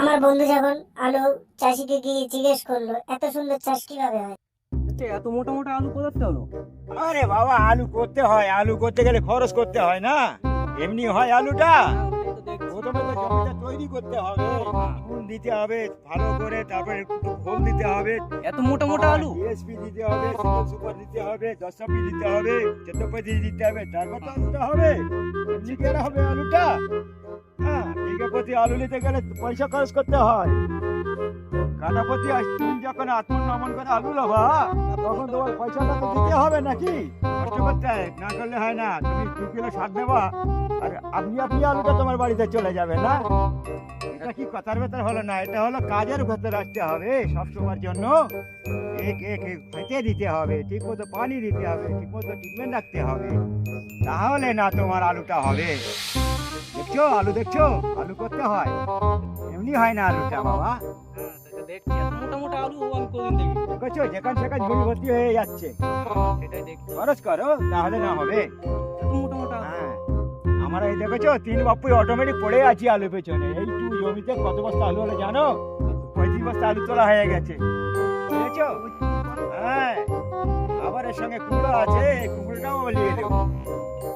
আমার বন্ধু যখন আলু চাষিকে গিয়ে জিজ্ঞেস করলো এত সুন্দর চাষ কিভাবে হয়। এত মোটা মোটা আলু কোথাতে হলো? আরে বাবা, আলু করতে হয়, আলু করতে গেলে খরচ করতে হয় না? এমনি হয় আলুটা? প্রথমে তো জমিটা তৈরি করতে হবে, চুন দিতে হবে ভালো করে, তারপরে একটু খোল দিতে হবে, এত মোটা মোটা আলু? ডিএসপি দিতে হবে, সুপার সুপার দিতে হবে, 10 দিতে হবে, 14 দিতে হবে, তারপর তো আলুটা হবে। এমনি কি আর হবে আলুটা? হ্যাঁ, বিঘা প্রতি আলু নিতে গেলে পয়সা খরচ করতে হয়। কাটা প্রতি তুমি যখন আত্মন নমন করে আলু নেবা, তখন তোমার পয়সাটা তো দিতে হবে নাকি? কষ্ট করতে হয়, না করলে হয় না। তুমি 2 কিলো সার নেবা আর আপনি আপনি আলুটা তোমার বাড়িতে চলে যাবে না? এটা কি কথার ভেতর হলো না, এটা হলো কাজের ভেতর আসতে হবে। সব সময়ের জন্য এক এক এক খেতে দিতে হবে, ঠিক মতো পানি দিতে হবে, ঠিক মতো ট্রিটমেন্ট রাখতে হবে, তাহলে না তোমার আলুটা হবে। দেখছো আলু, দেখছো আলু করতে হয়, এমনি হয় না আলুটা বাবা। দেখছি এত মোটা মোটা আলু আমি কোনদিন দেখি। দেখছো যেখান সেখান ঝুড়ি ভর্তি হয়ে যাচ্ছে। সেটাই দেখছি, খরচ করো তাহলে না হবে। এত মোটা মোটা আলু। হ্যাঁ, আমরা এই দেখেছো 3 বাপুই অটোমেটিক পড়ে আছি আলু পেছনে। এইটু জমিতে কত বস্তা আলু হলো জানো? 35 বস্তা আলু তোলা হয়ে গেছে, বুঝেছো? হ্যাঁ, আবার এর সঙ্গে কুমড়ো আছে, এই কুমড়োটাও বলিয়ে দেবো।